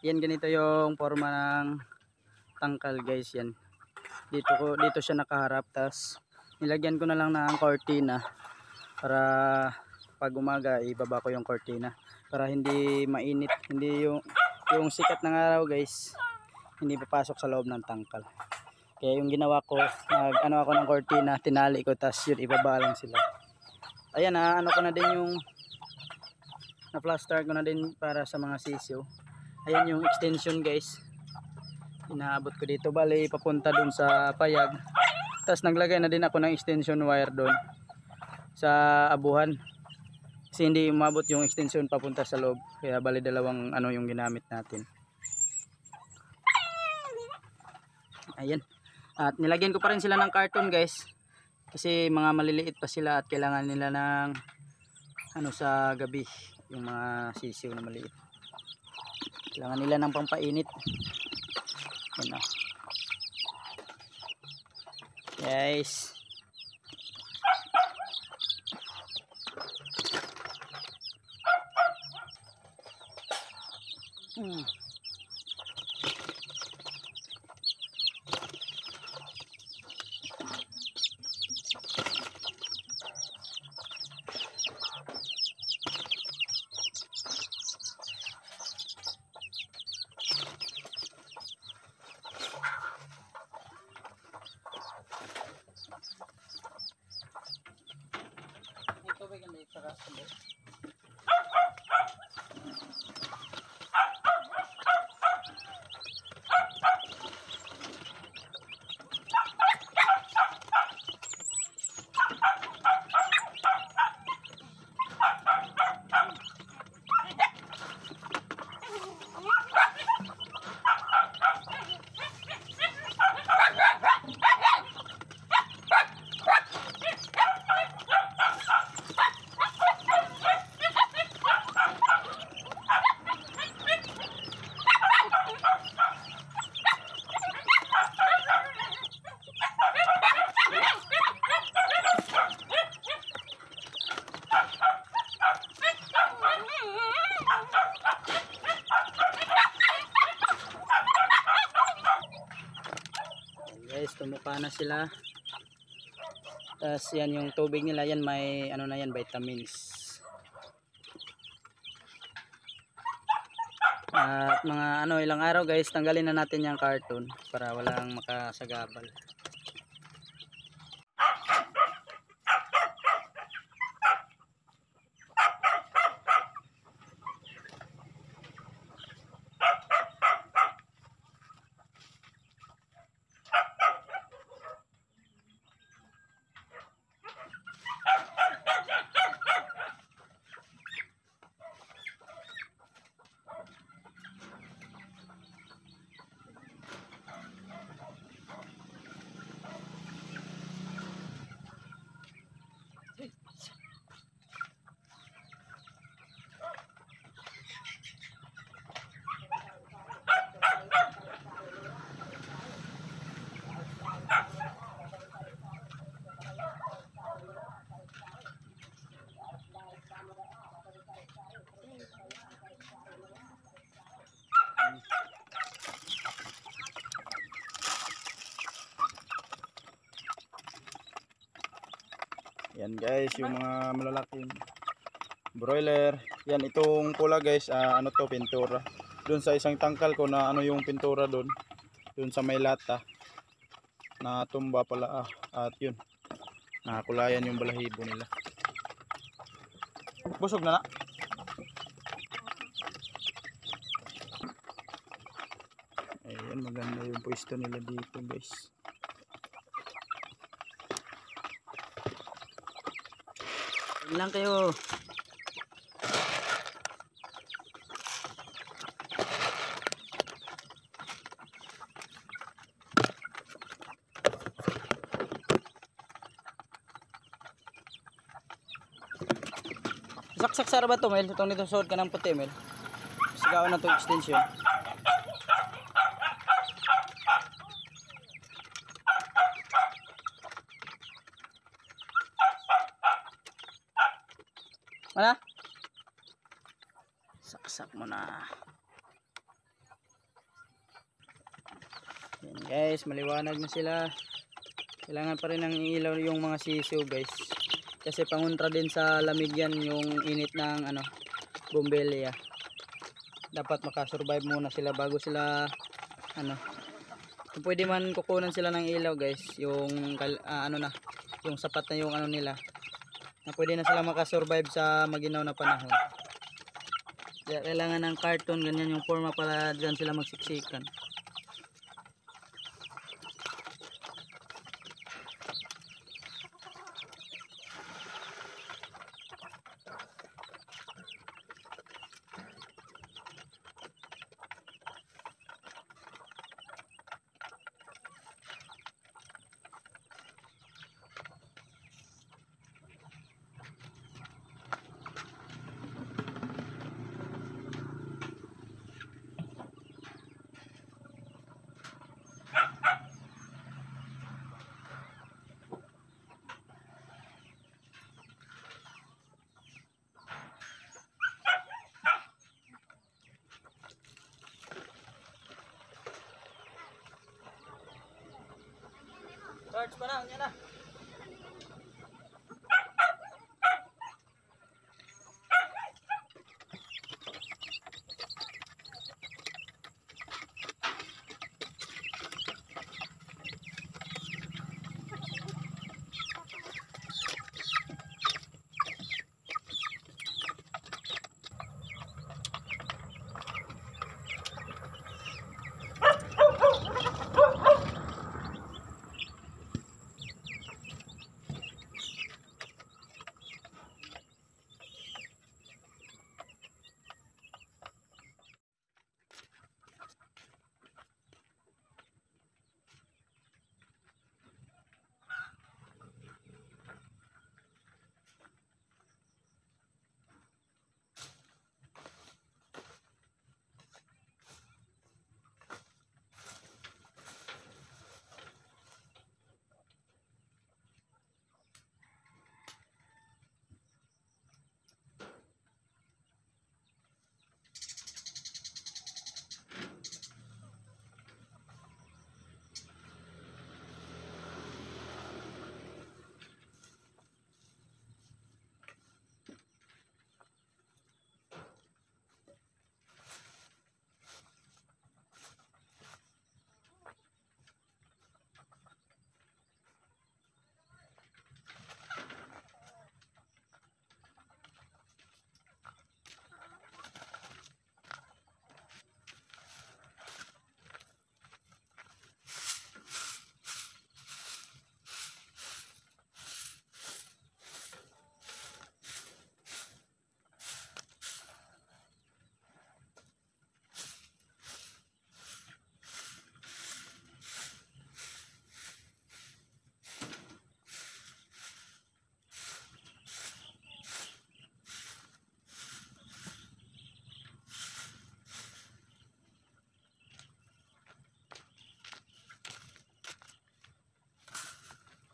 Yan, ganito yung forma ng tangkal guys. Yan, dito siya nakaharap, tas nilagyan ko na lang ng cortina para pag umaga ibaba ko yung cortina para hindi mainit, hindi yung sikat ng araw guys hindi papasok sa loob ng tangkal. Kaya yung ginawa ko, nag ako ng cortina, tinali ko, tas yun ibaba lang sila. Ayan, ano ko na din yung na plaster ko na din para sa mga sisiyo. Ayan yung extension guys, inaabot ko dito, bali papunta dun sa payag. Tas naglagay na din ako ng extension wire doon sa abuhan kasi hindi umabot yung extension papunta sa loob, kaya bali dalawang ano yung ginamit natin. Ayan, at nilagyan ko pa rin sila ng carton guys kasi mga maliliit pa sila at kailangan nila ng ano sa gabi, yung mga sisiw na maliit kailangan nila ng pampainit. Yan o guys. Guys, tumuka na sila. Tas yan yung tubig nila, yan may ano na yan, vitamins. At mga ano ilang araw guys, tanggalin na natin yung carton para walang makasagabal. Yan guys, yung mga malalaking broiler. Yan, itong pula guys, ano to, pintura. Doon sa isang tangkal ko na ano yung pintura doon. Doon sa may lata. Na tumba pala at yun. Nakakulayan yung balahibo nila. Busog na na. Ayan, maganda yung pwesto nila dito guys. Lang kayo. Saksak sara ba to Mel? Itong nito suot ka ng puti Mel. Sigawan na to extension. Mana? Saksak mo na. Yan guys, maliwanag na sila. Kailangan pa rin ng ilaw yung mga sisiw guys. Kasi pangontra din sa lamig yan yung init ng bombilya. Dapat makasurvive muna sila bago sila kung pwede man kukunan sila ng ilaw guys, yung yung sapat na yung nila, na pwede na sila makasurvive sa maginaw na panahon. Kaya kailangan ng carton, ganyan yung forma para dyan sila magsiksikan. Charge pa na, yan na.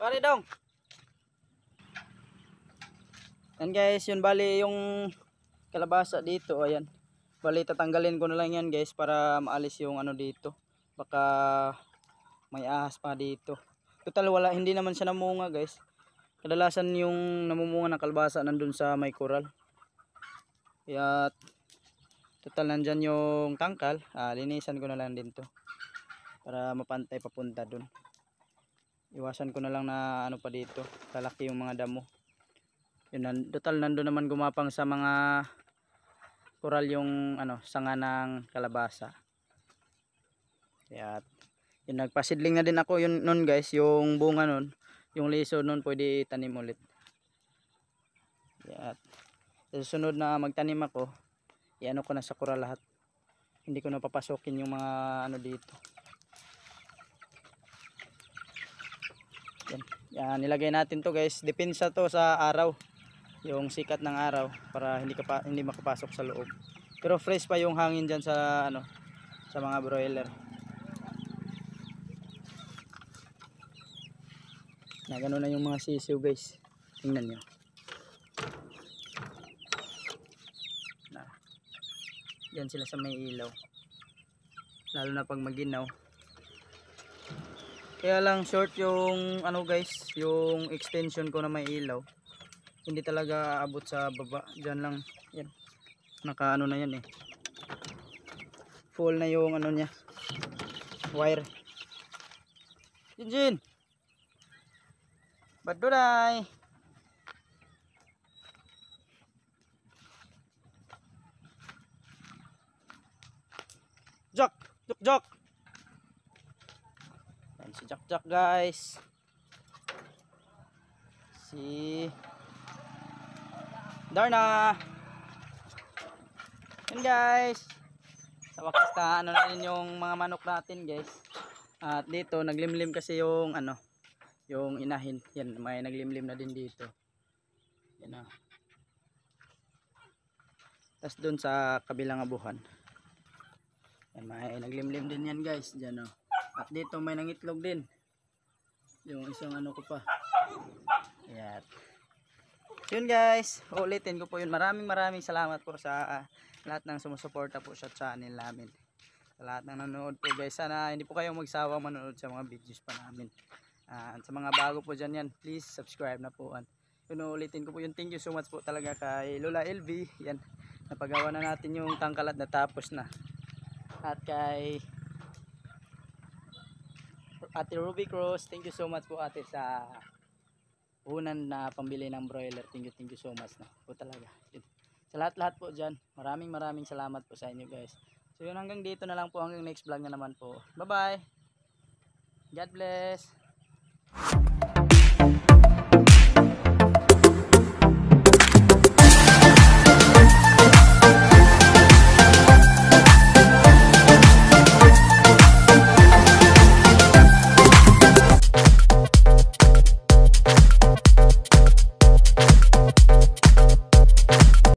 Pare dong. Yan guys, yun bali yung kalabasa dito, ayan. Bali tatanggalin ko na lang yan guys para maalis yung dito. Baka may ahas pa dito. Total wala, hindi naman siya namunga guys. Kadalasan yung namumunga ng kalabasa nandun sa may coral. Kaya total nandyan yung tangkal, linisan ko na lang din to para mapantay papunta dun. Iwasan ko na lang na pa dito, lalaki yung mga damo. Yun, total nandun naman gumapang sa mga coral yung sanga ng kalabasa. Kaya yun, nagpasidling na din ako yun nun guys, yung bunga nun, yung liso nun pwede tanim ulit. Kaya susunod na magtanim ako, iano ko na sa coral lahat. Hindi ko na papasokin yung mga dito. Yan, nilagay natin to guys, depensa to sa araw, yung sikat ng araw para hindi makapasok sa loob. Pero fresh pa yung hangin diyan sa sa mga broiler. Na ganoon na yung mga sisiw guys. Tingnan niyo. Na. Diyan sila sa may ilaw. Lalo na pag maginaw. Kaya lang short yung ano guys, yung extension ko na may ilaw. Hindi talaga aabot sa baba. Diyan lang. Yan. Naka ano na yan eh. Full na yung ano niya. Wire. Jinjin. Badulay. Jok, jok, jok. Yan si Jok, Jok guys. Si Darna. Yan guys. Sa wakas na ano na rin yung mga manok natin guys. At dito naglimlim kasi yung ano, yung inahin. Yan, may naglimlim na din dito. Yan na. Tapos doon sa kabilang abuhan. Yan, may naglimlim din yan guys. Diyan, oh. At dito may nangitlog din. Yung isang ano ko pa. Yan. Yun guys, ulitin ko po yun. Maraming salamat po sa lahat ng sumusuporta po sa channel namin. Sa lahat ng nanonood po guys. Sana hindi po kayong magsawang manonood sa mga videos pa namin. Sa mga bago po dyan yan, please subscribe na po. Yun, ulitin ko po yun. Thank you so much po talaga kay Lola LV. Yan, napagawa na natin yung tangkalat na tapos na. At kay Ate Ruby Cruz, thank you so much po ate sa unan na pambili ng broiler. Thank you so much na po talaga. Yun. Sa lahat po dyan, maraming salamat po sa inyo guys. So yun, hanggang dito na lang po, hanggang next vlog na naman po. Bye bye. God bless.